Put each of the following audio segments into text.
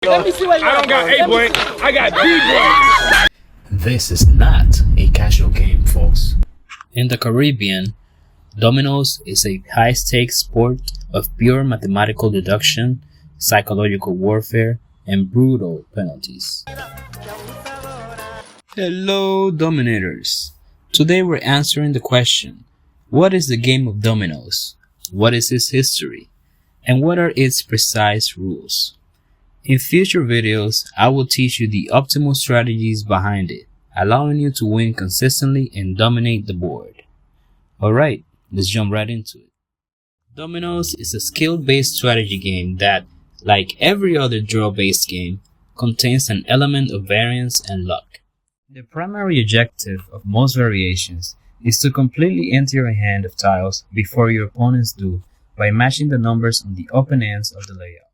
Let me see what you I don't got A boy, I got B boy. This is not a casual game, folks. In the Caribbean, Dominoes is a high-stakes sport of pure mathematical deduction, psychological warfare, and brutal penalties. Hello, Dominators! Today we're answering the question, what is the game of dominoes? What is its history? And what are its precise rules? In future videos, I will teach you the optimal strategies behind it, allowing you to win consistently and dominate the board. Alright, let's jump right into it. Dominoes is a skill-based strategy game that, like every other draw-based game, contains an element of variance and luck. The primary objective of most variations is to completely empty your hand of tiles before your opponents do by matching the numbers on the open ends of the layout.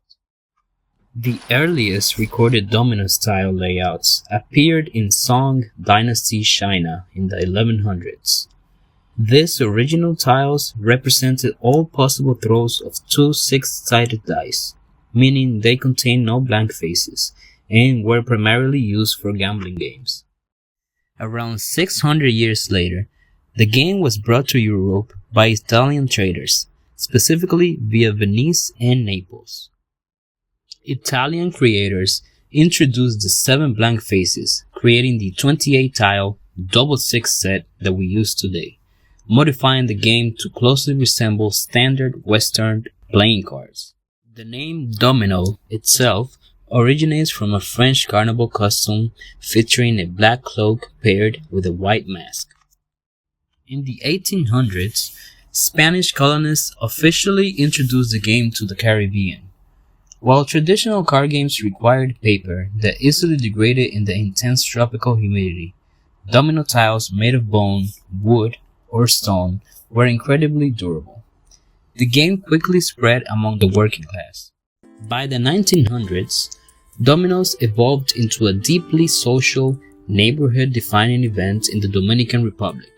The earliest recorded domino-style layouts appeared in Song Dynasty China in the 1100s. These original tiles represented all possible throws of two six-sided dice, meaning they contained no blank faces, and were primarily used for gambling games. Around 600 years later, the game was brought to Europe by Italian traders, specifically via Venice and Naples. Italian creators introduced the 7 blank faces, creating the 28-tile double six set that we use today, modifying the game to closely resemble standard Western playing cards. The name domino itself originates from a French carnival costume featuring a black cloak paired with a white mask. In the 1800s, Spanish colonists officially introduced the game to the Caribbean. While traditional card games required paper that easily degraded in the intense tropical humidity, domino tiles made of bone, wood, or stone were incredibly durable. The game quickly spread among the working class. By the 1900s, dominoes evolved into a deeply social, neighborhood-defining event in the Dominican Republic.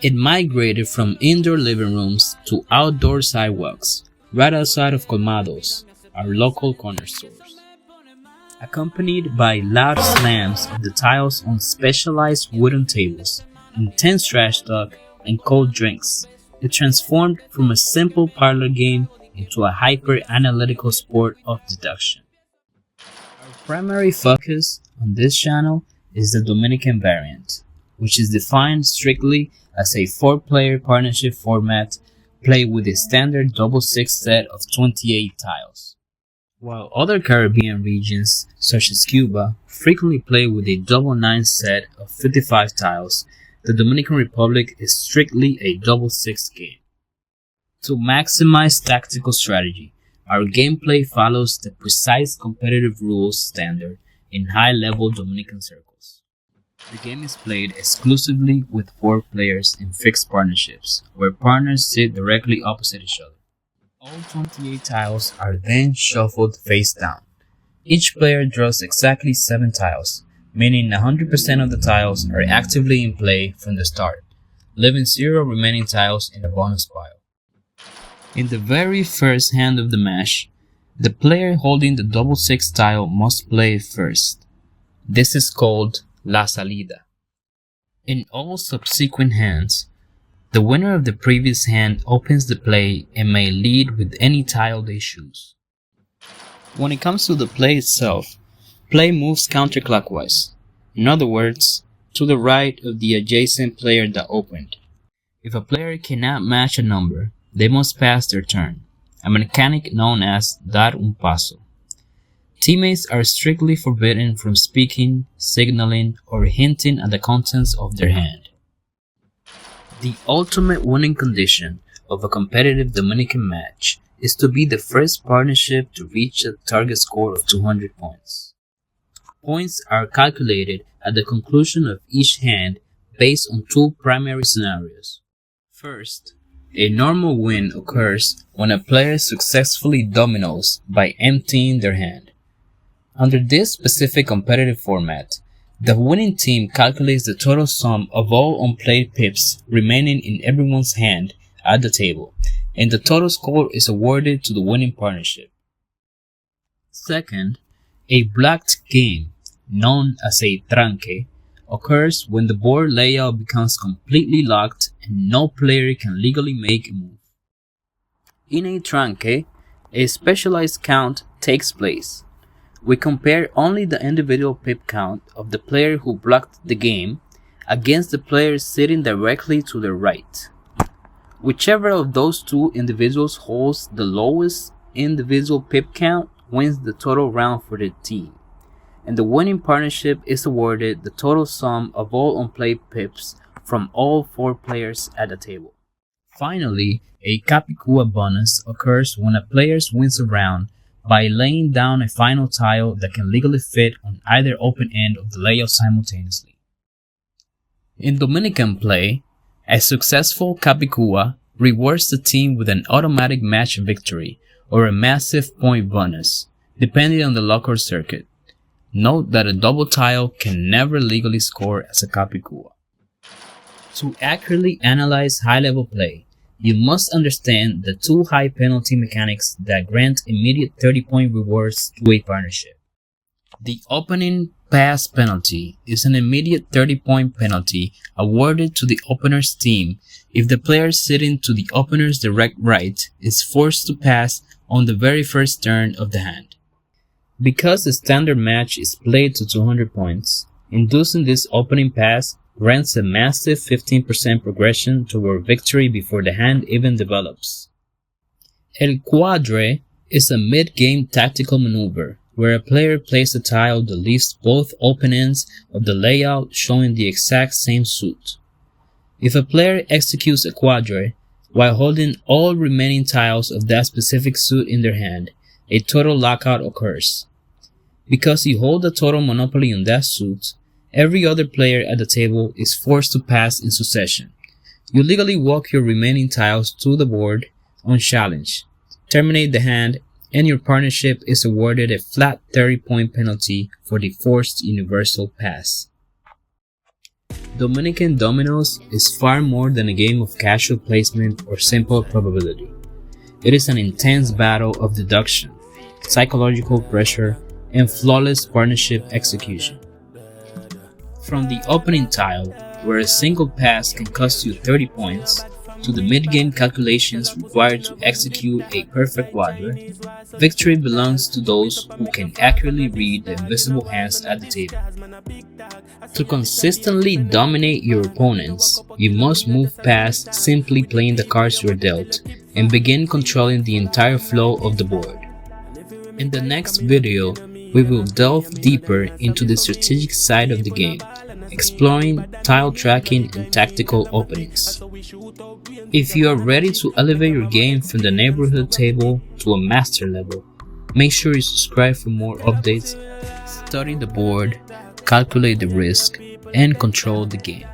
It migrated from indoor living rooms to outdoor sidewalks, right outside of colmados, our local corner stores. Accompanied by loud slams of the tiles on specialized wooden tables, intense trash talk, and cold drinks, it transformed from a simple parlor game into a hyper-analytical sport of deduction. Our primary focus on this channel is the Dominican variant, which is defined strictly as a 4-player partnership format played with a standard double six set of 28 tiles. While other Caribbean regions, such as Cuba, frequently play with a double 9 set of 55 tiles, the Dominican Republic is strictly a double 6 game. To maximize tactical strategy, our gameplay follows the precise competitive rules standard in high-level Dominican circles. The game is played exclusively with 4 players in fixed partnerships, where partners sit directly opposite each other. All 28 tiles are then shuffled face down. Each player draws exactly 7 tiles, meaning 100% of the tiles are actively in play from the start, leaving 0 remaining tiles in the bonus pile. In the very first hand of the match, the player holding the double 6 tile must play it first. This is called La Salida. In all subsequent hands, the winner of the previous hand opens the play and may lead with any tile they choose. When it comes to the play itself, play moves counterclockwise, in other words, to the right of the adjacent player that opened. If a player cannot match a number, they must pass their turn, a mechanic known as dar un paso. Teammates are strictly forbidden from speaking, signaling, or hinting at the contents of their hand. The ultimate winning condition of a competitive Dominican match is to be the first partnership to reach a target score of 200 points. Points are calculated at the conclusion of each hand based on 2 primary scenarios. First, a normal win occurs when a player successfully dominoes by emptying their hand. Under this specific competitive format, the winning team calculates the total sum of all unplayed pips remaining in everyone's hand at the table, and the total score is awarded to the winning partnership. Second, a blocked game, known as a tranque, occurs when the board layout becomes completely locked and no player can legally make a move. In a tranque, a specialized count takes place. We compare only the individual pip count of the player who blocked the game against the player sitting directly to the right. Whichever of those two individuals holds the lowest individual pip count wins the total round for the team, and the winning partnership is awarded the total sum of all unplayed pips from all 4 players at the table. Finally, a Capicua bonus occurs when a player wins a round by laying down a final tile that can legally fit on either open end of the layout simultaneously. In Dominican play, a successful Capicua rewards the team with an automatic match victory or a massive point bonus, depending on the local circuit. Note that a double tile can never legally score as a Capicua. To accurately analyze high-level play, you must understand the 2 high penalty mechanics that grant immediate 30-point rewards to a partnership. The opening pass penalty is an immediate 30-point penalty awarded to the opener's team if the player sitting to the opener's direct right is forced to pass on the very first turn of the hand. Because the standard match is played to 200 points, inducing this opening pass grants a massive 15% progression toward victory before the hand even develops. El Cuadre is a mid-game tactical maneuver where a player plays a tile that leaves both open ends of the layout showing the exact same suit. If a player executes a Cuadre while holding all remaining tiles of that specific suit in their hand, a total lockout occurs. Because you hold the total monopoly on that suit, every other player at the table is forced to pass in succession. You legally walk your remaining tiles to the board on challenge, terminate the hand, and your partnership is awarded a flat 30-point penalty for the forced universal pass. Dominican Dominoes is far more than a game of casual placement or simple probability. It is an intense battle of deduction, psychological pressure, and flawless partnership execution. From the opening tile, where a single pass can cost you 30 points, to the mid-game calculations required to execute a perfect quadra, victory belongs to those who can accurately read the invisible hands at the table. To consistently dominate your opponents, you must move past simply playing the cards you are dealt and begin controlling the entire flow of the board. In the next video, we will delve deeper into the strategic side of the game, exploring tile tracking and tactical openings. If you are ready to elevate your game from the neighborhood table to a master level, make sure you subscribe for more updates, study the board, calculate the risk, and control the game.